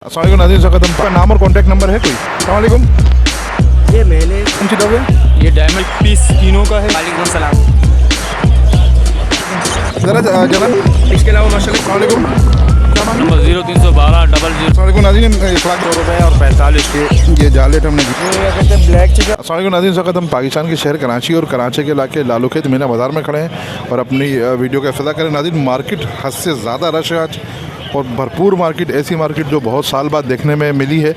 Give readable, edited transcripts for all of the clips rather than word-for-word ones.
अस्सलाम वालेकुम नाज़रीन, स्वागत है। आपका नाम और कॉन्टैक्ट नंबर है कोई? अस्सलाम वालेकुम। ये मेले कौन सी डब है? ये डायमंड पीस तीनों का है। वालेकुम सलाम। ज़रा जनाब, इसके अलावा माशाल्लाह अस्सलाम वालेकुम। नंबर 0312 00। अस्सलाम वालेकुम नाज़रीन, ₹1,00,000 और 45 के ये जालेट हमने कहते हैं ब्लैक चिकन। अस्सलाम वालेकुम नाज़रीन, स्वागत है। हम पाकिस्तान के शहर कराची और कराची के इलाके लालूखेत मीना बाज़ार में खड़े हैं और अपनी वीडियो का इफ्तिताह करें। नाज़रीन, मार्केट हद से ज़्यादा रश है आज और भरपूर मार्केट, ऐसी मार्केट जो बहुत साल बाद देखने में मिली है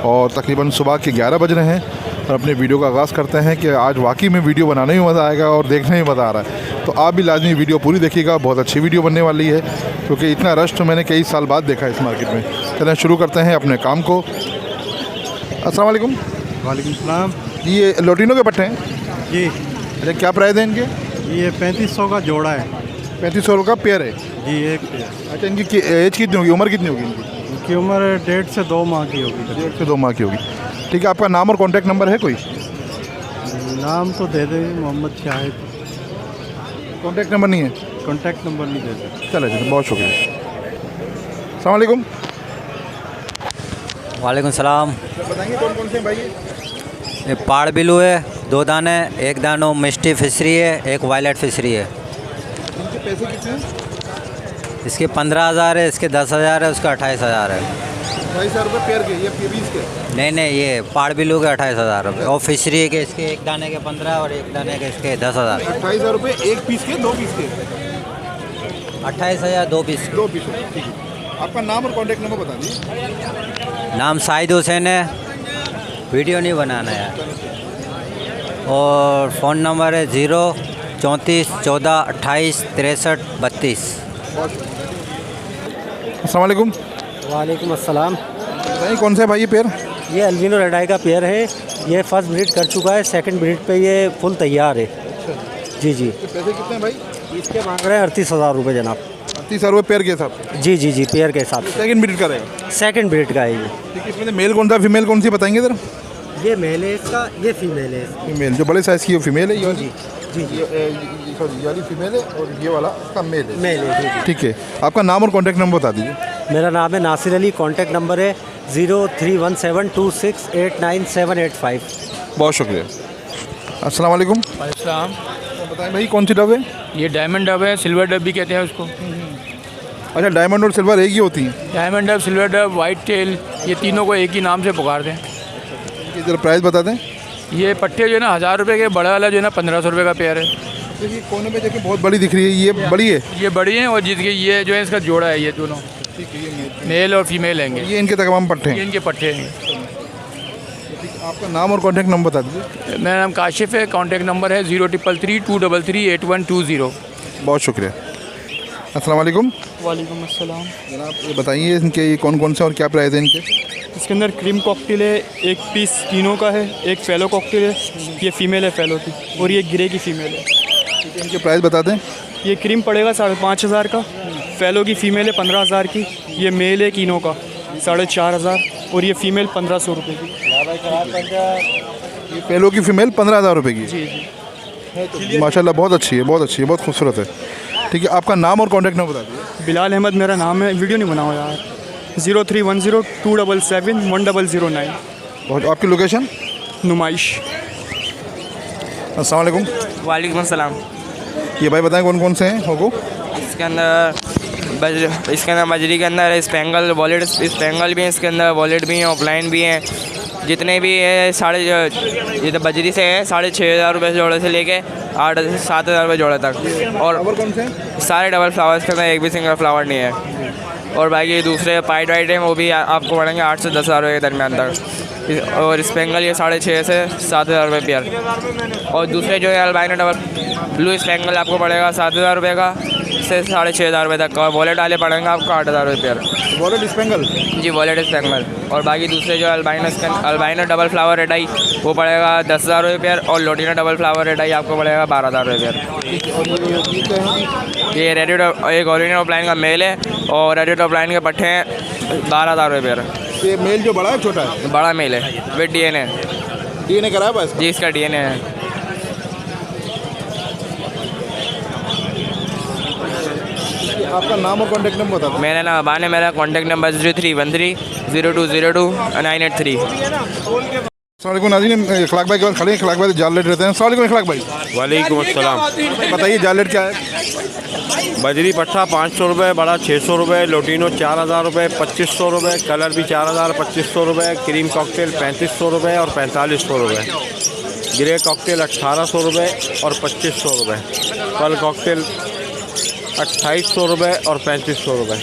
और तकरीबन सुबह के 11 बज रहे हैं और अपने वीडियो का आगाज़ करते हैं कि आज वाकई में वीडियो बनाने में मज़ा आएगा और देखने में मज़ा आ रहा है। तो आप भी लाजमी वीडियो पूरी देखिएगा, बहुत अच्छी वीडियो बनने वाली है क्योंकि इतना रश तो मैंने कई साल बाद देखा है इस मार्केट में। चलें शुरू करते हैं अपने काम को। अस्सलाम वालेकुम। वालेकुम सलाम। ये लोटिनो के पट्टे हैं जी, अच्छा, क्या प्राइस है इनके? ये 3500 का जोड़ा है। 3500 का पेयर है। जी, एक पेयर। अच्छा, इनकी एज कितनी होगी, उम्र कितनी होगी इनकी? इनकी उम्र 1.5 से 2 माह की होगी। 1 से 2 माह की होगी। ठीक है, आपका नाम और कॉन्टैक्ट नंबर है कोई? नाम तो दे दें, मोहम्मद शाहिद। कॉन्टैक्ट नंबर नहीं है? कॉन्टैक्ट नंबर नहीं दे दें। चले चले, बहुत शुक्रिया। अस्सलाम वालेकुम। वालेकुम सलाम। बताएंगे कौन कौन से भाई? ये पाड़ बिलू है, 2 दाने, एक दानो मिस्टी फिशरी है, एक वायलेट फिशरी है। इनके पैसे कितने हैं? इसके 15,000 है, इसके 10,000 है, उसका 28,000 है। 2,500 रुपये पेयर के, ये 20 के? नहीं, ये पाड़ बिलू के 28,000 रुपये और फिशरी के इसके एक दाने के 15 और एक दाने के इसके 10,000। 2,500 रुपये एक पीस के, 2 पीस के? 28,000 2 पीस। 2 पीस, ठीक है। आपका नाम और कॉन्टैक्ट नंबर बता दीजिए। नाम शाहिद हुसैन है, वीडियो नहीं बनाना है। और फ़ोन नंबर है 034 14 28 63 32। अस्सलाम वालेकुम। वालेकुम अस्सलाम। बताइए कौन सा है भाई ये पेयर? ये अल्बिनो रेड आई का पेयर है। ये फर्स्ट ब्रीड कर चुका है, सेकंड ब्रीड पे ये फुल तैयार है। जी जी। इसके पैसे कितने हैं भाई? इसके मांग रहे हैं 38,000 रुपये जनाब। 30,000 रुपये पेयर के हिसाब? जी जी जी, पेयर के हिसाब से। सेकंड ब्रीड का रहेगा? सेकंड ब्रीड का है ये। ठीक है, इसमें मेल कौन सा फीमेल कौन सी बताएंगे ज़रा? ये मेल है इसका, ये फीमेल है। फीमेल जो बड़े साइज़ की है फीमेल है, ये जी जी जी, सॉरी, वाली फीमेल है और ये वाला इसका मेल है। मेल है। जी जी। ठीक है, आपका नाम और कॉन्टैक्ट नंबर बता दीजिए। मेरा नाम है नासिर अली, कॉन्टैक्ट नंबर है 0317268975। बहुत शुक्रिया। अस्सलाम वालेकुम। इस्लाम। बताएं भाई कौन सी डब है? ये डायमंड डब है, सिल्वर डब भी कहते हैं उसको। अच्छा, डायमंड और सिल्वर एक ही होती हैं? Diamond dove, silver dove, white tail, ये तीनों को एक ही नाम से पुकारते हैं। ये जरा प्राइस बता दें। ये पट्टे जो है ना 1,000 रुपये के, बड़ा वाला जो है ना 1,500 रुपये का पेयर है। देखिए कोने में देखिए बहुत बड़ी दिख रही है, ये बड़ी है? ये बड़ी हैं और जिसके ये जो है इसका जोड़ा है, ये दोनों ठीक है, ये मेल और फीमेल हैंगे। ये इनके तमाम पट्टे ये हैं। इनके पट्टे हैं। आपका नाम और कॉन्टैक्ट नंबर बता दीजिए। मेरा नाम काशिफ है, कॉन्टैक्ट नंबर है 0333 233 8120। बहुत शुक्रिया। अस्सलाम वालेकुम। वालेकुम अस्सलाम। जनाब ये बताइए इनके ये कौन कौन से और क्या प्राइस है इनके? इसके अंदर क्रीम कॉकटेल है, एक पीस तीनों का है, एक फेलो कॉकटेल है, ये फ़ीमेल है फेलो की, और ये ग्रे की फ़ीमेल है। ठीक है, इनके प्राइस बता दें। ये क्रीम पड़ेगा 5,500 का, फेलो की फ़ीमेल है 15,000 की, ये मेल है कीनों का 4,500 और ये फ़ीमेल 1,500 रुपये की। ये पेलो की फ़ीमेल 15,000 रुपये की? जी जी। माशाल्लाह बहुत अच्छी है, बहुत अच्छी है, बहुत खूबसूरत है। ठीक है, आपका नाम और कॉन्टैक्ट नंबर बता दीजिए। बिलाल अहमद मेरा नाम है, वीडियो नहीं बनाओ यार। 0310 277 1009। बहुत, आपकी लोकेशन? नुमाइश। अस्सलाम वालेकुम। वालेकुम सलाम। ये भाई बताएं कौन कौन से हैं होगो? इसके अंदर बजरी के अंदर स्पेंगल वॉलेट, स्पेंगल भी हैं इसके अंदर, वॉलेट भी हैं, ऑफलाइन भी हैं, जितने भी है ये तो बजरी से है 6,500 रुपये जोड़े से लेके 8 से 7,000 रुपये जोड़े तक। और कौन से? सारे डबल फ्लावर्स के अंदर एक भी सिंगल फ्लावर नहीं है। और बाकी दूसरे पाइट वाइट हैं, वो भी आपको पड़ेंगे 8 से 10,000 रुपये के दरमियान तक। और स्पेंगल ये 6,500 से 7,000 रुपये पेयर। और दूसरे जो है अल्बाइनो डबल ब्लू स्पेंगल आपको पड़ेगा 7,000 रुपये का से 6,500 रुपये तक का। और वॉलेट वाले पड़ेंगे आपको 8,000 रुपये पेयर। Violet spangle? जी, वॉलेट स्पेंगल। और बाकी दूसरे जो albino double flower red eye वो पड़ेगा 10,000 रुपये पेयर। और lutino double flower red eye आपको पड़ेगा 12,000 रुपये पेयर। ये रेडियो एक ओरिजिनल ऑफलाइन का मेल है और रेडियो ऑफलाइन के पट्टे हैं 12,000 रुपये पेयर। ये मेल जो बड़ा है छोटा है? बड़ा मेल है विद DNA। DNA कराया बस? जी, इसका DNA है। आपका नाम और कॉन्टैक्ट नंबर बता दें। मेरा नाम अबान है, मेरा कॉन्टैक्ट नंबर 0313 अस्सलाम वालेकुम नाज़रीन, इखलाक भाई के पास खड़े हैं। इखलाक भाई जाल लेट रहते हैं। अस्सलाम वालेकुम इखलाक भाई। वालेकुम अस्सलाम। बताइए जाल लेट क्या है? बजरी पट्टा 500 रुपये, बड़ा 600 रुपये, लोटिनो 4000 रुपये, 2500 रुपये, कलर भी 4000, 2500 रुपये, क्रीम कॉकटेल 3500 रुपये और 4500 रुपये, ग्रे कॉकटेल 1800 रुपये और 2500 रुपये, पल कॉकटेल 2800 रुपये और 3500 रुपये,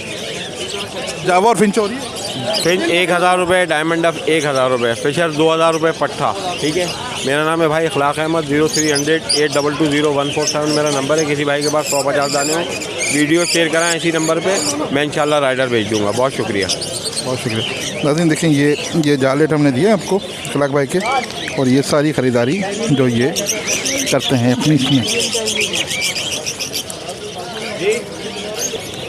जावा और फिंच हो रही है। फिर 1000 रुपये, डायमंड अप 1000 रुपये, फिशर 2000 रुपये पट्टा। ठीक है, मेरा नाम है भाई इखलाक अहमद। 0300 8220 147 मेरा नंबर है। किसी भाई के पास 150 दाने हो, वीडियो शेयर कराएं इसी नंबर पे, मैं इंशाल्लाह राइडर भेज दूँगा। बहुत शुक्रिया। बहुत शुक्रिया नाज़रीन। देखें ये जाल लेट हमने दिए आपको इखलाक भाई के, और ये सारी ख़रीदारी जो ये करते हैं अपनी इसमें।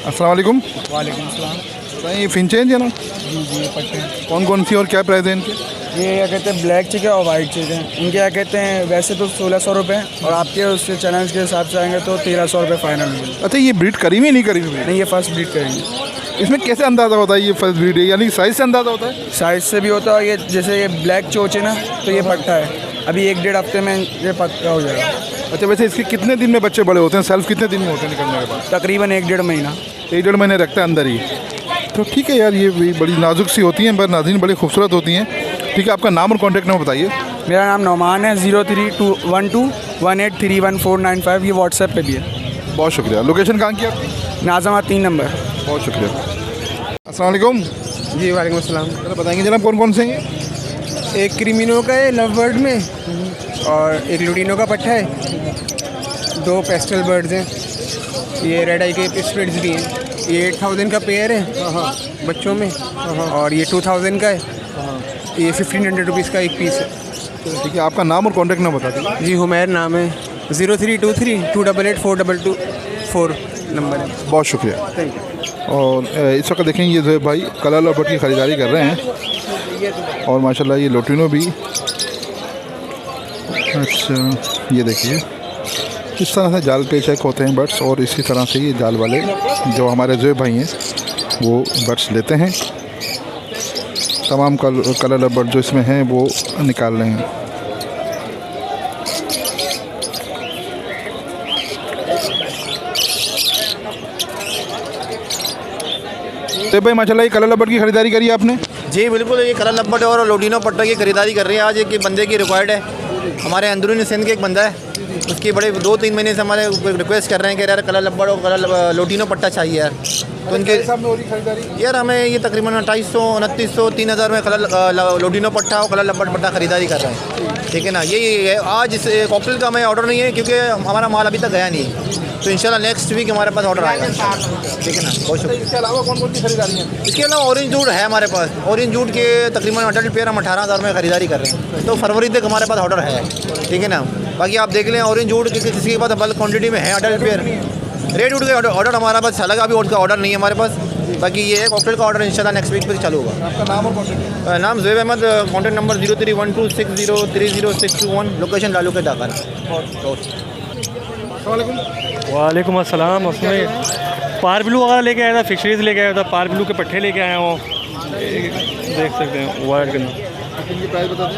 अस्सलाम वालेकुम। वालेकुम सलाम। बताइए फिंचे हैं ना? जी पट्टे कौन कौन सी और क्या प्राइस है इनके? ये क्या कहते हैं ब्लैक चिक है और वाइट चिक है। इनके क्या कहते हैं वैसे तो 1600 रुपये, और आपके उससे चैलेंज के हिसाब से आएंगे तो 1300 रुपये फाइनल मिलेगा। अच्छा, ये ब्रीड करी हुई नहीं करी हुई? नहीं, ये फर्स्ट ब्रीड करेंगे। इसमें कैसे अंदाज़ा होता है ये फर्स्ट ब्रीड है, यानी साइज़ से अंदाज़ा होता है? साइज़ से भी होता है। ये जैसे ये ब्लैक चोच है ना, तो ये पट्टा है, अभी 1-1.5 हफ्ते में ये पक्का हो जाएगा। अच्छा, वैसे इसके कितने दिन में बच्चे बड़े होते हैं? सेल्फ कितने दिन में होते हैं निकलने के बाद? तकरीबन 1-1.5 महीना। 1-1.5 महीने रखता है अंदर ही। तो ठीक है यार, ये भी बड़ी नाजुक सी होती हैं, पर नाज़रीन बड़ी खूबसूरत होती हैं। ठीक है, आपका नाम और कॉन्टैक्ट नंबर बताइए। मेरा नाम नौमान है। 031218319495, ये व्हाट्सएप पे भी है। बहुत शुक्रिया। लोकेशन कहाँ की आपकी? नाज़मा 3 नंबर। बहुत शुक्रिया। अस्सलाम वालेकुम। जी वालेकुम अस्सलाम। जरा बताएंगे जनाब कौन कौन से हैं? एक क्रीमिनो का है लव बर्ड में, और एक लुटिनो का पट्टा है, 2 पेस्टल बर्ड्स हैं, ये रेड आई के स्प्लिट्स भी हैं। ये 8000 का पेयर है बच्चों में, और ये 2000 का है। ये 1500 रुपीज़ का एक पीस है। ठीक है, आपका नाम और कॉन्टैक्ट नंबर बता दीजिए। जी हुमैर नाम है। 0323288444 नंबर है। बहुत शुक्रिया। और इस वक्त देखें ये जो है भाई कलर लॉबर्ट की ख़रीदारी कर रहे हैं, और माशाल्लाह ये लोटिनो भी। अच्छा, ये देखिए इस तरह से जाल पे चेक होते हैं बर्ड्स, और इसी तरह से ये जाल वाले जो हमारे जो भाई हैं वो बर्ड्स लेते हैं। तमाम कलर लॉबर्ट जो इसमें हैं वो निकाल रहे हैं। तो भाई माशाल्लाह ये कलर लॉबर्ट की ख़रीदारी करी आपने? जी बिल्कुल, ये कलर लब्बट और लोटिनो पट्टा की खरीदारी कर रही है आज। एक बंदे की रिक्वायर्ड है, हमारे अंदरूनी सिंध के एक बंदा है, उसकी बड़े 2-3 महीने से हमारे रिक्वेस्ट कर रहे हैं कि यार कलर लब्बट और कलर लोटिनो पट्टा चाहिए यार। तो इनके यार हमें ये तकरीबन 2800, 2900, 3000 में कलर लोटिनो पट्टा और कलर लब्बट पट्टा खरीदारी कर रहे हैं। ठीक है ना, ये आज इस कॉकटेल का हमें ऑर्डर नहीं है क्योंकि हमारा माल अभी तक गया नहीं है, तो इंशाल्लाह नेक्स्ट वीक हमारे पास ऑर्डर आएगा। ठीक है ना, बहुत शुक्रिया। इसके अलावा कौन कौन सी खरीदारी है? इसके अलावा ऑरेंज जूट है हमारे पास। ऑरेंज जूट के तकरीबन अडल्ट पेयर हम 18000 में खरीदारी कर रहे हैं, तो फरवरी तक हमारे पास ऑर्डर है। ठीक है ना, बाकी आप देख लें ऑरेंज जूट किसी के पास बल्क क्वांटिटी में है अडल्ट पेयर। रेड वुड का ऑर्डर हमारे पास अलग, अभी का ऑर्डर नहीं है हमारे पास। बाकी ये है कॉकटेल का ऑर्डर इंशाल्लाह नेक्स्ट वीक पर चालू होगा। आपका नाम और कॉन्टैक्ट? नाम Zubair Ahmed, contact number 031260300621, location Lalu के दाखिल। वालेकुम अस्सलाम। उसमें पार ब्लू वगैरह लेके आया था, फिशरीज लेके आया था, पार ब्लू के पट्टे लेके आया हूँ, देख सकते हैं वाइट के। इनकी प्राइस बता दें।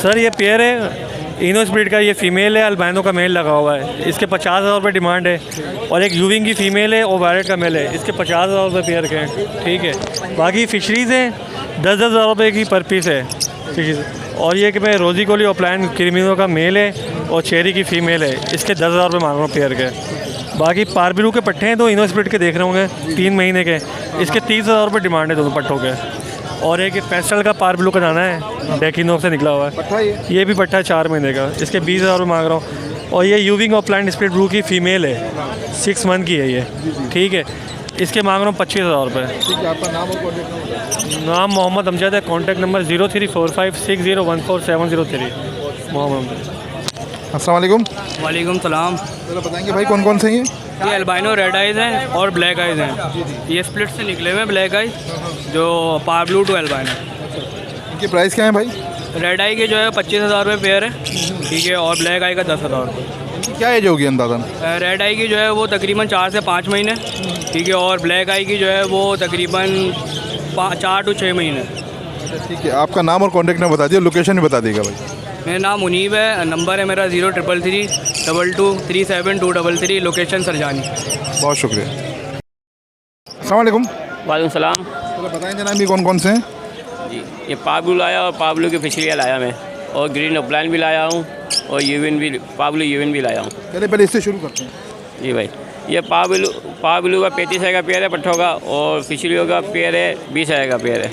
सर ये पेयर है इनोस ब्रीड का, ये फ़ीमेल है, अल्बानो का मेल लगा हुआ है, इसके 50,000 रुपये डिमांड है। और एक यूविंग की फ़ीमेल है और वायलेट का मेल है, इसके 50,000 रुपये पेयर के हैं। ठीक है, बाकी फ़िशरीज़ हैं 10,000 रुपये की पर पीस है फिशरीज। और ये कि मैं रोज़ी कोली ऑप्लाइन क्रीमिनो का मेल है और चेरी की फ़ीमेल है, इसके 10,000 रुपये मांग रहा हूँ पेयर के। बाकी पारबिलू के पट्टे हैं तो इनोस ब्रीड के देख रहे होंगे 3 महीने के, इसके 30,000 रुपये डिमांड है दोनों पट्टों के। और एक पेस्टल का पार ब्लू का दाना है, डेकिनो से निकला हुआ है, ये भी पट्टा है 4 महीने का, इसके 20,000 रुपये मांग रहा हूँ। और ये यूविंग ऑफलाइन स्प्लिट ब्लू की फ़ीमेल है, 6 मंथ की है ये। ठीक है, इसके मांग रहा हूँ 25,000 रुपये। ठीक है, आपका नाम और कॉन्टैक्ट नंबर? नाम मोहम्मद अमजद है, कॉन्टैक्ट नंबर 034560144703 मोहम्मद अमजद। अस्सलाम वालेकुम। वालेकुम सलाम। जरा बताएंगे भाई कौन कौन से हैं ये अल्बाइनो रेड आइज़ हैं और ब्लैक आइज़ हैं। ये स्प्लिट से निकले हुए हैं ब्लैक आइज़, जो पार ब्लू टू अल्बाइनो। इनकी प्राइस क्या है भाई? रेड आई के जो है 25,000 रुपये पेयर है। ठीक है, और ब्लैक आई का 10,000 रुपये। इनकी क्या एज होगी अंदाज़न? रेड आई की जो है वो तकरीबन 4 से 5 महीने, ठीक है, और ब्लैक आई की जो है वो तकरीबन 4 to 6 महीने। ठीक है, आपका नाम और कॉन्टैक्ट नंबर बता दिए, लोकेशन भी बता दीजिएगा भाई। मेरा नाम मुनीब है, नंबर है मेरा 0333 22 37233, लोकेशन सरजानी। बहुत शुक्रिया। अस्सलाम वालेकुम। वालेकुम सलाम तो बताएं जनाब, ये कौन कौन से हैं? जी, ये पाब्लू लाया और पाब्लू की फिशलियाँ लाया मैं, और ग्रीन अपलाइन भी लाया हूँ, और यूविन भी, पाब्लू यूविन भी लाया हूँ। पहले इससे शुरू करते हैं। जी भाई, ये पाब्लू का 35 का पेयर है पट्ठों का, और फिशलियों का पेयर है 20 का पेयर है।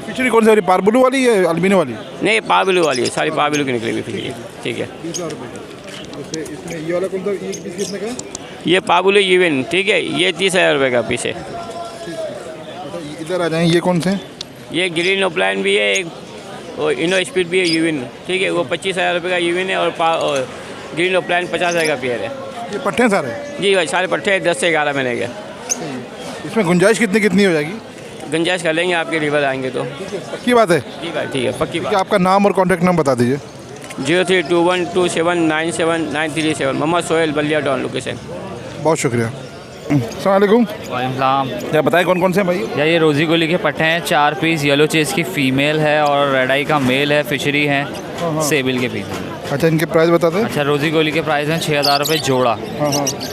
फिशरी कौन सी वाली, पारबुलू वाली या अल्बिनो वाली? नहीं, पाब्लू वाली है, सारी पाब्लू की निकली हुई फिशली। ठीक है, 20,000 रुपये। इसमें ये वाला कौन सा, ये पीस कितने का है? ये पाब्लू यूविन, ठीक है, ये 30,000 रुपये का पीस है। इधर आ जाएँ, ये कौन से हैं? ये ग्रीन अपलाइन भी है एक, और इनो स्पीड भी है यूविन, ठीक है, वो 25,000 रुपये का यूविन है, और ग्रीन अपलाइन 50,000 का पेयर है। ये पट्टे हैं सारे? जी भाई, सारे पट्टे हैं 10 से 11 महीने के। इसमें गुंजाइश कितनी कितनी हो जाएगी? गुंजाइश कर लेंगे, आपके रिवर आएंगे तो। पक्की बात है? जी भाई, ठीक है, पक्की बात। आपका नाम और कॉन्टैक्ट नंबर बता दीजिए। 032127979737, मोहम्मद सोहेल, बलिया टाउन लोकेशन। बहुत शुक्रिया। अस्सलाम वालेकुम। वालेकुम। क्या बताएं कौन कौन से हैं भाई? या ये रोज़ी गोली के पट्टे हैं, 4 पीस, येलो चेस की फ़ीमेल है और रेड आई का मेल है, फिशरी है, सेबिल के पीस। अच्छा, इनके प्राइस बता दें। अच्छा, रोज़ी गोली के प्राइस हैं 6,000 रुपये जोड़ा।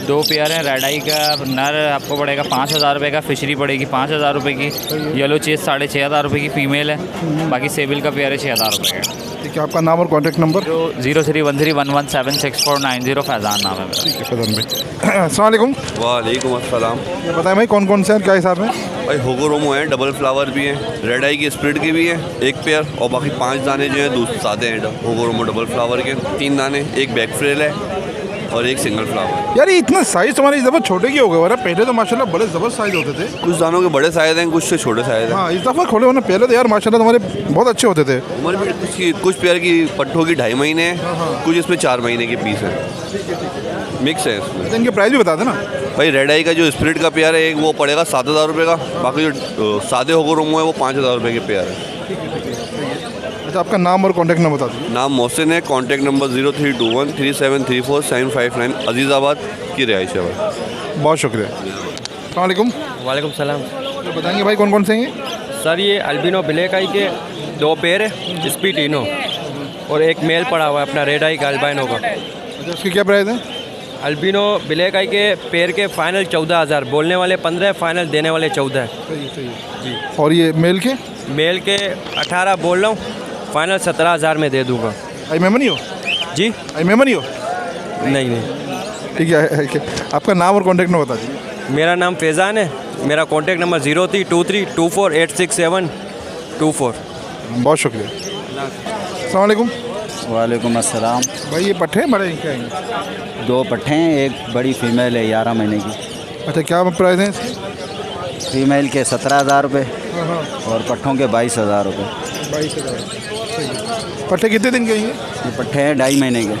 2 पेयर हैं। रेड आई का नर आपको पड़ेगा 5,000 रुपये का, फिशरी पड़ेगी 5,000 रुपये की, येलो चेस 6,500 रुपये की फ़ीमेल है, बाकी सेबिल का पेयर है 6,000 रुपये का। ठीक है, आपका नाम और कॉन्टैक्ट नंबर? 0313117649, फैज़ान नाम है मेरा। ठीक है फैज़ान भाई। अस्सलाम वालेकुम। वालेकुम अस्सलाम। ये बताएं भाई कौन कौन से हैं, क्या हिसाब है? भाई होगोरोमो है, डबल फ्लावर भी है, रेड आई की स्प्रिट की भी है 1 पेयर, और बाकी 5 दाने जो हैं दूसरे सादे हैं होगोरोमो डबल फ्लावर के, 3 दाने, 1 बैक फ्रेल है और 1 सिंगल फ्लावर। यार ये इतना साइज़ तुम्हारी इस दफ़ा छोटे की हो गए, वरना पहले तो माशाल्लाह बड़े ज़बरदस्त साइज़ होते थे। कुछ दानों के बड़े साइज़ हैं, कुछ से छोटे साइज़ हैं। हाँ, इस दफ़ा खोले होना, पहले तो यार माशाल्लाह तुम्हारे बहुत अच्छे होते थे। उम्र भी कुछ पेयर की पट्ठों की 2.5 महीने है, कुछ इसमें 4 महीने के पीस हैं, मिक्स है इसमें। इनके प्राइस भी बता देना भाई। रेड आई का जो स्प्रिट का पेयर है एक, वो पड़ेगा 7,000 रुपये का, बाकी जो सादे होगोरोमो है वो 5,000 रुपये के पेयर है। अच्छा, आपका नाम और कॉन्टैक्ट नंबर बता दीजिए। नाम मोहसिन है, कॉन्टैक्ट नंबर 03213734 अजीज़ाबाद की रिहाइश है भाई। बहुत शुक्रिया। अस्सलाम वालेकुम। वालेकुम सलाम। तो बताएंगे भाई कौन कौन से हैं? सर ये अल्बिनो ब्लैक आई के 2 पेयर है, स्पीड इनो, और एक मेल पड़ा हुआ है अपना रेड आई का अल्बिनो का। अच्छा, उसकी क्या प्राइस है? अल्बिनो ब्लैक आई के पेयर के फाइनल 14,000, बोलने वाले 15 है, फाइनल देने वाले 14 है। सही जी। और ये मेल के? मेल के 18 बोल रहा हूँ, फाइनल 17,000 में दे दूँगा। आई मेमनी हो? जी, आई मेमनी हो? नहीं। ठीक है, आपका नाम और कॉन्टैक्ट नंबर बता दीजिए। मेरा नाम फैज़ान है, मेरा कॉन्टैक्ट नंबर 032324867424। बहुत शुक्रिया। अस्सलाम वालेकुम। वालेकुम अस्सलाम। भाई ये पट्ठे हैं बड़े क्या हैं? 2 पट्ठे हैं, एक बड़ी फ़ीमेल है 11 महीने की। अच्छा, क्या प्राइस है इसकी? फ़ीमेल के 17,000 रुपये और पट्ठों के 22,000 रुपये। 22,000। पट्ठे कितने दिन के हैं ये? पट्ठे हैं 2.5 महीने के।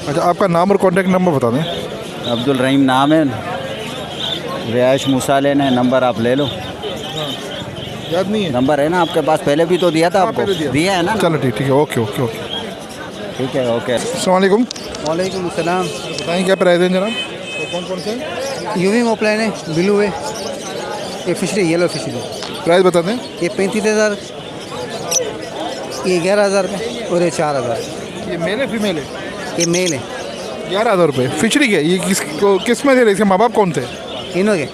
अच्छा, आपका नाम और कॉन्टैक्ट नंबर बता दें। अब्दुल रहीम नाम है, रिहाइश मूसा लेना है, नंबर आप ले लो। याद नहीं है? नंबर है ना आपके पास, पहले भी तो दिया था आपको। दिया है ना? चलो ठीक है, ओके। ठीक है, ओके। अस्सलाम वालेकुम। वालेकुम सलाम। बताएं क्या प्राइस है जनाब? तो कौन कौन से हैं? यूविंग ओपलाइन है, ब्लू है, ये फिशरी, येलो फिशरी। प्राइस बता दें। ये 35,000, ये 11,000 का, और ये 4,000। ये मेल है फीमेल है? ये मेल है। 11,000 रुपये फिशरी के। ये किस में थे? इसके माँ बाप कौन थे? इनो के।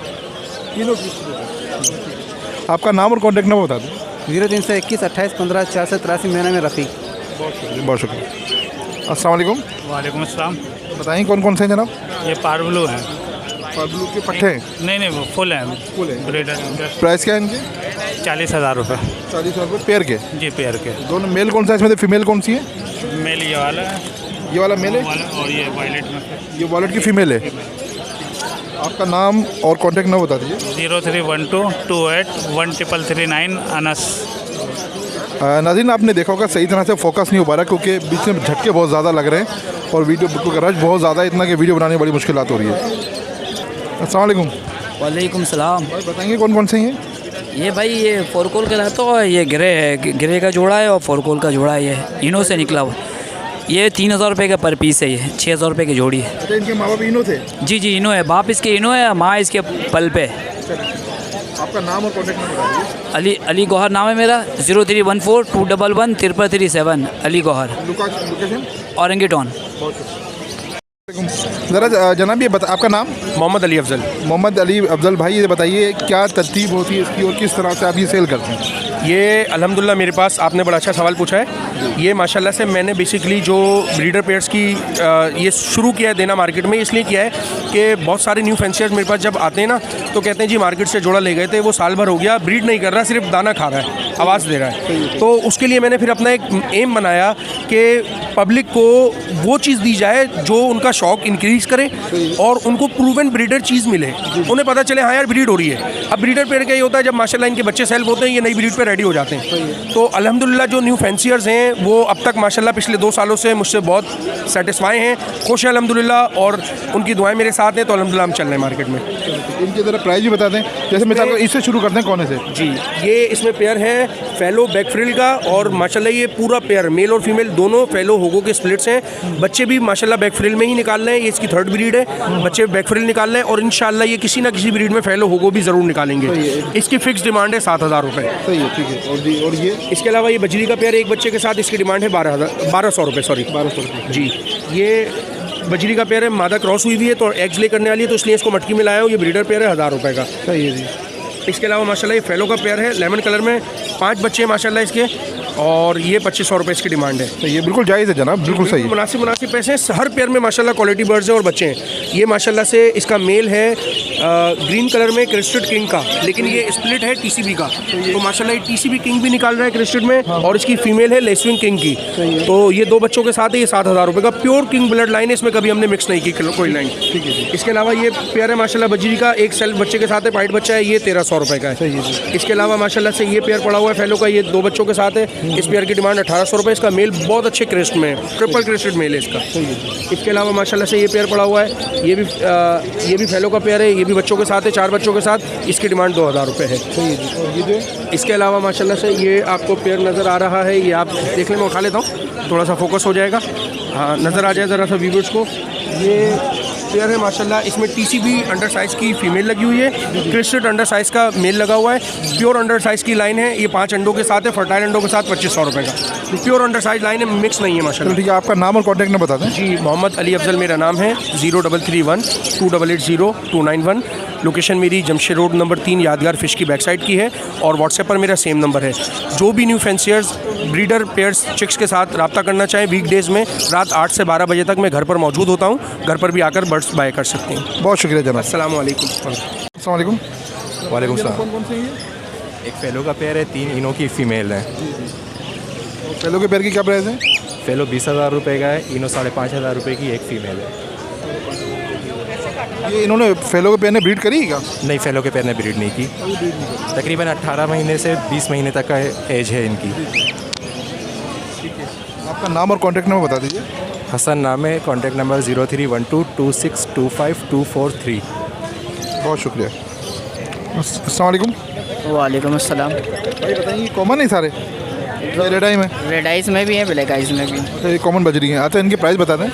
आपका नाम और कॉन्टैक्ट नंबर बता दें। 0321 28 15 483, मेरा नाम है रफ़ीक। बहुत शुक्रिया। अस्सलाम वालेकुम। वालेकुम अस्सलाम। बताएं कौन कौन से हैं जनाब? ये पारब्लू हैं। पारब्लू के पट्टे हैं? नहीं, वो फुल हैं। फुल है। ब्रीडर। प्राइस क्या है इनके? 40,000 रुपये। 40,000 रुपये पेयर के? जी, पेयर के। दोनों मेल कौन सा है इसमें से? फीमेल कौन सी है? मेल ये वाला है। ये वाला मेल है? और ये वायलेट में से। ये वॉलेट की फ़ीमेल है। आपका नाम और कॉन्टैक्ट नंबर बता दीजिए। 0312281339 अनस। नाज़रीन, आपने देखा होगा सही तरह से फोकस नहीं हो पा रहा क्योंकि बीच में झटके बहुत ज़्यादा लग रहे हैं और वीडियो का रश बहुत ज़्यादा है, इतना कि वीडियो बनाने में बड़ी मुश्किलात हो रही है। अस्सलाम वालेकुम। वालेकुम सलाम। भाई बताएंगे कौन कौन से हैं? ये भाई ये फोरकोल का रहता है, ये ग्रे है, ग्रे का जोड़ा है और फोरकोल का जोड़ा है, ये इनो से निकला हुआ। ये 3000 रुपये का पर पीस है, ये 6000 रुपये की जोड़ी है। अच्छा, इनके माँ बाप इनो थे? जी जी इनो है, बाप इसके इनो है, माँ इसके पल पे। आपका नाम और कॉन्टैक्ट नंबर बताइए। अली गौहर नाम है मेरा, 0314211337 अली गौहर, लोकेशन औरंगी टाउन। ज़रा जनाब ये आपका नाम? मोहम्मद अली अफजल। मोहम्मद अली अफजल भाई, ये बताइए क्या तरतीब होती है इसकी और किस तरह से आप ये सेल करते हैं? ये अल्हम्दुलिल्लाह मेरे पास आपने बड़ा अच्छा सवाल पूछा है। ये माशाल्लाह से मैंने बेसिकली जो ब्रीडर पेयर्स की ये शुरू किया है देना मार्केट में, इसलिए किया है कि बहुत सारे न्यू फैंसियर्स मेरे पास जब आते हैं ना तो कहते हैं जी मार्केट से जोड़ा ले गए थे, वो साल भर हो गया, ब्रीड नहीं कर रहा, सिर्फ दाना खा रहा है, आवाज़ दे रहा है। तो उसके लिए मैंने फिर अपना एक एम बनाया कि पब्लिक को वो चीज़ दी जाए जो उनका शौक़ इंक्रीज़ करे और उनको प्रूवन ब्रीडर चीज़ मिले, उन्हें पता चले हाँ यार ब्रीड हो रही है। अब ब्रीडर पेड़ का ये होता है जब माशाल्लाह इनके बच्चे सेल्फ होते हैं, ये नई ब्रीड पे रेडी हो जाते हैं। तो अल्हम्दुलिल्लाह जो न्यू फैंसियर्स हैं वो अब तक माशाल्लाह पिछले 2 सालों से मुझसे बहुत सेटिस्फाई हैं, खुश हैं अल्हम्दुलिल्लाह, और उनकी दुआएं मेरे साथ हैं। तो अल्हम्दुलिल्लाह हम चल रहे हैं मार्केट में। इनके ज़रा प्राइस भी बता दें, जैसे मिसाल को इससे शुरू करते हैं कौन से? जी, ये इसमें पेयर है फेलो बैकफ्रिल का, और माशाल्लाह ये पूरा पेयर मेल और फीमेल दोनों फेलो होगो के स्प्लिट्स हैं। बच्चे भी माशाल्लाह बैकफ्रिल में ही निकाल रहे हैं, ये इसकी 3rd ब्रीड है, बच्चे बैकफ्रिल निकाल रहे हैं, और इंशाल्लाह ये किसी ना किसी ब्रीड में फेलो होगो भी ज़रूर निकालेंगे। इसकी फिक्स डिमांड है 7000 रुपये। सही है, ठीक है। और ये इसके अलावा ये बजरी का पेयर एक बच्चे के साथ, इसकी डिमांड है 1200 रुपये। सॉरी 1200 रुपये। जी, ये बजरी का पेयर है, मादा क्रॉस हुई हुई है तो एग्स ले करने वाली है, तो इसलिए इसको मटकी में लाया हूँ। ये ब्रीडर पेयर है 1000 रुपये का। सही है जी। इसके अलावा माशाल्लाह ये फेलो का पेयर है, लेमन कलर में, 5 बच्चे हैं माशाल्लाह इसके, और ये 2500 रुपये इसकी डिमांड है। तो ये बिल्कुल जायज़ है जनाब, बिल्कुल सही है। मुनासिब पैसे हैं। हर पेयर में माशाल्लाह क्वालिटी बर्ड्स हैं और बच्चे हैं। ये माशाल्लाह से इसका मेल है ग्रीन कलर में क्रिस्टेड किंग का, लेकिन ये स्प्लिट है टीसीबी का, तो माशाल्लाह ये टीसीबी किंग भी निकाल रहा है क्रिस्टेड में, और इसकी फीमेल है लेसविंग किंग की। तो ये 2 बच्चों के साथ है, ये 7000 रुपये का प्योर किंग ब्लड लाइन है, इसमें कभी हमने मिक्स नहीं की कोई लाइन। ठीक है। इसके अलावा ये पेयर है माशाल्लाह बजरी का, एक सेल्फ बच्चे के साथ है, पाइट बच्चा है, ये 1300 रुपये का है। इसके अलावा माशाल्लाह से ये पेयर पड़ा हुआ है फेलो का, ये 2 बच्चों के साथ है, इस पेयर की डिमांड 1800 रुपये। इसका मेल बहुत अच्छे क्रेस्ट में है, ट्रिपल क्रेस्टेड मेल है इसका। इसके अलावा माशाल्लाह से ये पेयर पड़ा हुआ है, ये भी फेलो का पेयर है, ये भी बच्चों के साथ है, 4 बच्चों के साथ, इसकी डिमांड 2000 रुपये है। ये जो इसके अलावा माशाल्लाह से ये आपको पेयर नज़र आ रहा है, ये आप देख लें, मैं उठा लेता हूँ, थोड़ा सा फोकस हो जाएगा, हाँ नज़र आ जाए ज़रा सा व्यूअर्स को। ये पेयर है माशाल्लाह, इसमें टीसीबी अंडर साइज़ की फीमेल लगी हुई है, क्रिस्टेड अंडर साइज़ का मेल लगा हुआ है, प्योर अंडर साइज़ की लाइन है, ये 5 अंडों के साथ है, फर्टाइल अंडों के साथ 2500 रुपये का, तो प्योर अंडर साइज़ लाइन है, मिक्स नहीं है माशाल्लाह। ठीक है, आपका नाम और कॉन्टैक्ट नंबर बता दें। जी, मोहम्मद अली अफजल मेरा नाम है, 0331 288 291। लोकेशन मेरी जमशेद रोड नंबर 3 यादगार फ़िश की बैक साइड की है, और व्हाट्सएप पर मेरा सेम नंबर है। जो भी new fanciers breeder pairs chicks के साथ रब्ता करना चाहें, वीकडेज़ में रात 8 से 12 बजे तक मैं घर पर मौजूद होता हूँ, घर पर भी आकर बर्ड्स बाय कर सकते हैं। बहुत शुक्रिया जनाब। अस्सलाम वालेकुम। अस्सलाम वालेकुम। वालेकुम सलाम। कौन से हैं? एक फेलो का पेयर है, 3 इनो की फ़ीमेल है। फेलो के पेयर की क्या प्राइस है? फेलो 20,000 रुपये का है, इनो 5,500 रुपये की एक फ़ीमेल है। ये इन्होंने फेलो के पेयर ने ब्रीड करी है क्या? नहीं, फेलो के पेयर ने ब्रीड नहीं की। तकरीबन 18 महीने से 20 महीने तक का एज है इनकी। आपका नाम और कॉन्टैक्ट नंबर बता दीजिए। हसन नाम है, कॉन्टैक्ट नंबर 0312262524 बहुत शुक्रिया। अस्सलाम वालेकुम। वालेकुम अस्सलाम। भाई बताइए, कॉमन है सारे? रेड आई में? रेड आइज में भी हैं, ब्लैक आइज में भी। अच्छा, ये कॉमन बजरी हैं। अच्छा, इनके प्राइस बता दें।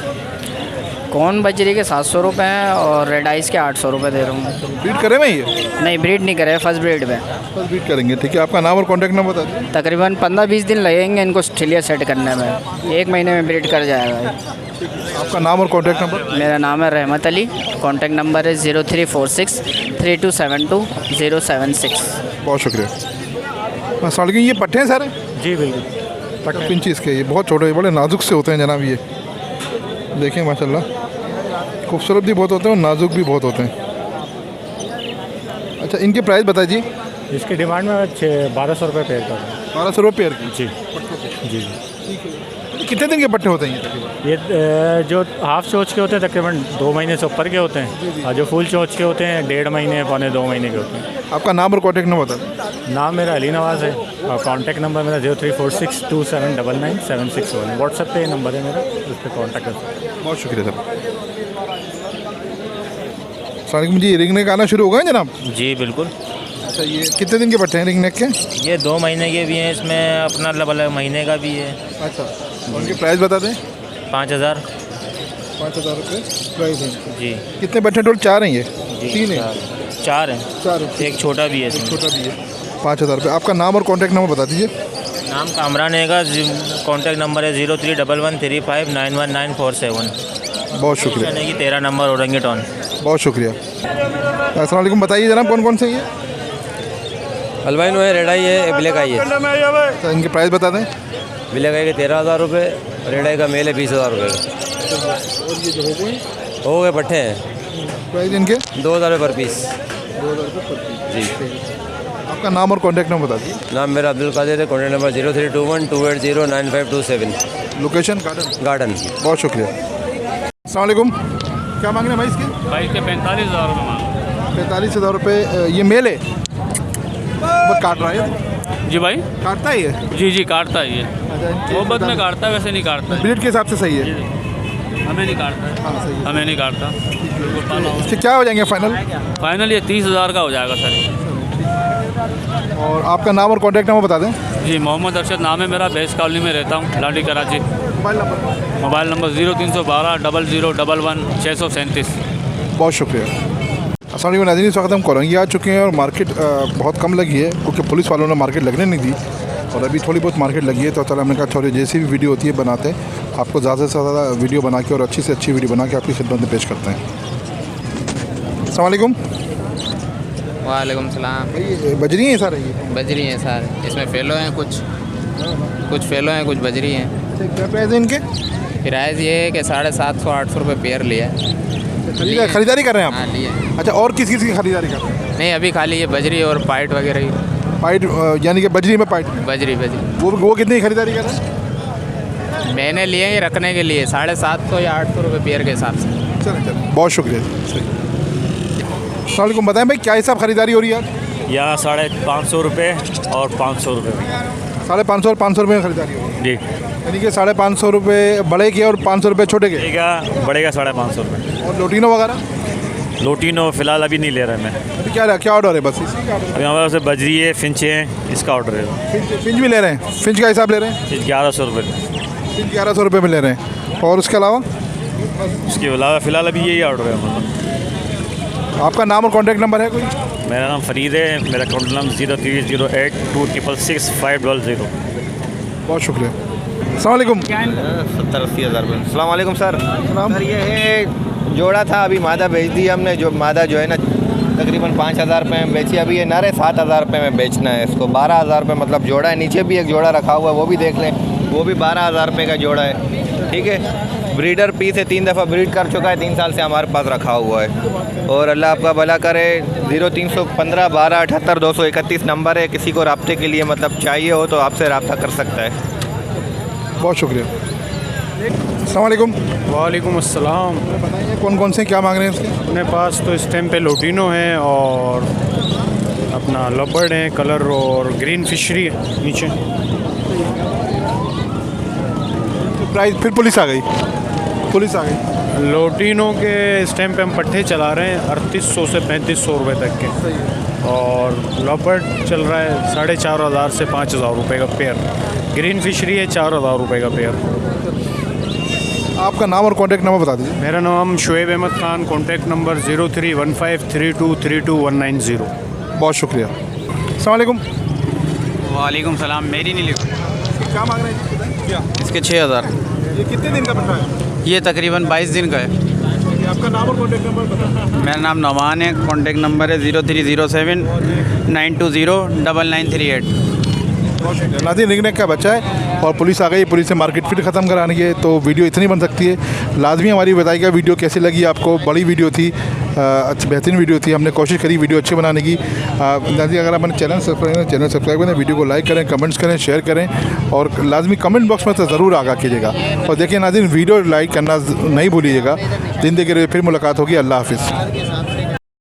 कौन बजरी के 700 रुपये हैं और रेड आइज के 800 रुपये दे रहा हूँ। ब्रीड करे मैं ये? नहीं, ब्रीड नहीं करे, फर्स्ट ब्रीड में। फर्स्ट ब्रीड करेंगे, ठीक है। आपका नाम और कॉन्टैक्ट नंबर बता दें। तकरीबन 15-20 दिन लगेंगे इनको ऑस्ट्रेलिया सेट करने में, 1 महीने में ब्रीड कर जाएगा। आपका नाम और कॉन्टैक्ट नंबर? मेरा नाम है रहमत अली, कॉन्टैक्ट नंबर है 03463272 बहुत शुक्रिया। अस्सलाम वालेकुम। ये पट्टे हैं सारे? जी बिल्कुल, पिंचीज़ के। ये बहुत छोटे, बड़े नाजुक से होते हैं जनाब। ये देखें माशाल्लाह, खूबसूरत भी बहुत होते हैं और नाजुक भी बहुत होते हैं। अच्छा, इनके प्राइस बताइए। इसकी डिमांड में 1200 रुपये पेयर का। 1200 रुपये पेयर की? जी जी। कितने दिन के पट्टे होते हैं ये? जो हाफ चोच के होते हैं तकरीबन 2 महीने से ऊपर के होते हैं, और जो फुल चोच के होते हैं 1.5 महीने 2 महीने के होते हैं। आपका नाम और कॉन्टैक्ट नंबर बता दें। नाम मेरा अली नवाज़ है, और कॉन्टैक्ट नंबर मेरा 034627999761। व्हाट्सएप पे नंबर है मेरा, उस पर कॉन्टैक्ट कर सकते हैं। बहुत शुक्रिया सर। सर मुझे रिंग नेक आना शुरू हो गए जनाब? जी बिल्कुल। अच्छा, ये कितने दिन के पट्टे हैं रिंग नेक के? ये 2 महीने के भी हैं, इसमें अपना अलग अलग महीने का भी है। अच्छा, उनके प्राइस बता दें। 5000। 5000 रुपये प्राइस है। जी। कितने बच्चे टोटल? 4 हैं ये? जी 3 हैं? 4 हैं। 4 हैं। एक छोटा भी है। छोटा भी है। 5000 रुपये। आपका नाम और कॉन्टैक्ट नंबर बता दीजिए। नाम कामरान है, कॉन्टैक्ट नंबर है 031135919447। बहुत शुक्रिया। 13 नंबर औरंगी टाउन। बहुत शुक्रिया। अस्सलाम वालेकुम, बताइए जनाब कौन कौन से ये? अल्बाइनो है, रेड आई है, ब्लैक आई है। तो इनके प्राइस बता दें। ब्लैक आई के 13000 रुपये, रेड आई का मेल है 20000 रुपये का। और ये जो हो गए पट्टे हैं, प्राइस इनके 2000 रुपये पर पीस। 2000 रुपये पर पीस। जी। आपका नाम और कॉन्टैक्ट नंबर बता दीजिए। नाम मेरा अब्दुल कादिर है, कॉन्टैक्ट नंबर 032128099527। Location garden. बहुत शुक्रिया। अस्सलाम वालेकुम, क्या मांग रहे हैं भाई इसके? भाई इसके 45,000 रुपये मांग। 45,000 रुपये। ये मेल है? वो काट रहा है? जी भाई काटता है ये? जी काटता है ये। मोहब्बत में काटता है, वैसे नहीं काटता है। ब्रीड के हिसाब से सही है? हमें नहीं काटता है। हाँ सही है। हमें नहीं काटता। इसके क्या हो जाएंगे फाइनल? फाइनल ये 30,000 का हो जाएगा सर। और आपका नाम और कॉन्टैक्ट नंबर बता दें। जी मोहम्मद अरशद नाम है मेरा, बेस कॉलोनी में रहता हूँ, लाडी कराची। Mobile number 0312 0011 637। बहुत शुक्रिया। अस्सलाम वालेकुम नाज़रीन, इस वक्त हम कोरंगी आ चुके हैं और मार्केट बहुत कम लगी है क्योंकि पुलिस वालों ने मार्केट लगने नहीं दी और अभी थोड़ी बहुत मार्केट लगी है। तो चलो हमने कहा थोड़ी जैसी भी वीडियो होती है बनाते हैं, आपको ज़्यादा से ज़्यादा वीडियो बना के और अच्छी से अच्छी वीडियो बना के आपकी खिदमत में पेश करते हैं। अस्सलाम वालेकुम। वालेकुम सलाम। बजरी हैं सारे? ये बजरी हैं सारे, इसमें फेलो हैं, कुछ फेलो हैं, कुछ बजरी हैं। क्या प्राइस है इनके? प्राइस ये है कि 750-800 रुपये पेयर लिया है। खरीदारी कर रहे हैं आप? हाँ लिए। अच्छा, और किस किस की खरीदारी कर रहे हैं? नहीं अभी खाली ये बजरी और पाइट वगैरह ही। पाइट यानी कि बजरी में पाइट? बजरी। वो कितनी खरीदारी कर रहे हैं? मैंने लिए हैं रखने के लिए 750 या 800 रुपये पेयर के हिसाब से। चलो बहुत शुक्रिया। अस्सलाम बताएं भाई, क्या हिसाब खरीदारी हो रही है? यहाँ 550 रुपये और 500 रुपये। 550 और 500 रुपये में खरीदारी हो रही है? जी। यानी कि 550 रुपये बड़े के और 500 रुपये छोटे के? बढ़ेगा 550 रुपये। और लोटिनो वगैरह? लोटिनो फ़िलहाल अभी नहीं ले रहे मैं। अभी क्या ऑर्डर है? बस इसी का अभी हमारे पास बजरी है, फिंचे हैं, इसका ऑर्डर है। फिंच भी ले रहे हैं? फिंच का हिसाब ले रहे हैं? 1100 रुपये। 1100 रुपये में ले रहे हैं। और उसके अलावा? उसके अलावा फ़िलहाल अभी यही ऑर्डर है हमारा। आपका नाम और कॉन्टैक्ट नंबर है कोई? मेरा नाम फरीद है, मेरा कॉन्टैक्ट नंबर 0308266500। बहुत शुक्रिया। अस्सलाम वालेकुम। 70-80 हज़ार रुपये। अस्सलाम वालेकुम सर। सर ये है जोड़ा था, अभी मादा बेच दिया हमने। जो मादा जो है ना तकरीबन 5,000 रुपये में बेची। अभी ये नरे 7,000 रुपये में बेचना है इसको। 12,000 रुपये मतलब जोड़ा है। नीचे भी एक जोड़ा रखा हुआ है, वो भी देख लें, वो भी 12,000 रुपये का जोड़ा है। ठीक है, ब्रीडर पीस है, 3 दफ़ा ब्रीड कर चुका है, 3 साल से हमारे पास रखा हुआ है। और अल्लाह आपका भला करे। 0315 12 78 231 नंबर है, किसी को रब्ते के लिए मतलब चाहिए हो तो आपसे रब्ता कर सकता है। बहुत शुक्रिया। अस्सलाम वालेकुम। वालेकुम अस्सलाम। बताइए कौन कौन से क्या मांग रहे हैं इसके? अपने पास तो इस टाइम पे लोटिनो है और अपना लबर्ड है, कलर और ग्रीन फिशरी है नीचे। प्राइस फिर पुलिस आ गई। लोटिनो के इस टाइम पे हम पट्टे चला रहे हैं 3800 से 3500 रुपये तक के। और लबर्ड चल रहा है 4,500 से 5,000 रुपये का पेयर। ग्रीन फिशरी है 4,000 रुपये का पेयर। आपका नाम और कॉन्टैक्ट नंबर बता दीजिए। मेरा नाम शुएब अहमद खान, कॉन्टैक्ट नंबर 03153232 बहुत शुक्रिया। अस्सलाम वालेकुम। वालेकुम सलाम। मेरी नहीं लिखी। क्या मांग रहे हैं इसके 6,000। ये कितने दिन का पट्टा है? ये तकरीबन 22 दिन का है। आपका नाम और कॉन्टैक्ट नंबर बताएं। मेरा नाम नौमान है, कॉन्टैक्ट नंबर है 0307 920 9938। नाज़रीन रिंगनेक का बच्चा है और पुलिस आ गई। पुलिस से मार्केट फिर ख़त्म करानी है तो वीडियो इतनी बन सकती है। लाजमी हमारी बताइएगा वीडियो कैसी लगी आपको। बड़ी वीडियो थी, अच्छी बेहतरीन वीडियो थी। हमने कोशिश करी वीडियो अच्छी बनाने की। नाज़रीन अगर अपने चैनल सब्सक्राइब करें, वीडियो को लाइक करें, कमेंट्स करें, शेयर करें और लाजमी कमेंट बॉक्स में तो ज़रूर आगाह कीजिएगा। और देखिए नाज़रीन वीडियो लाइक करना नहीं भूलिएगा। ज़िंदगी के फिर मुलाकात होगी। अल्लाह हाफिज़।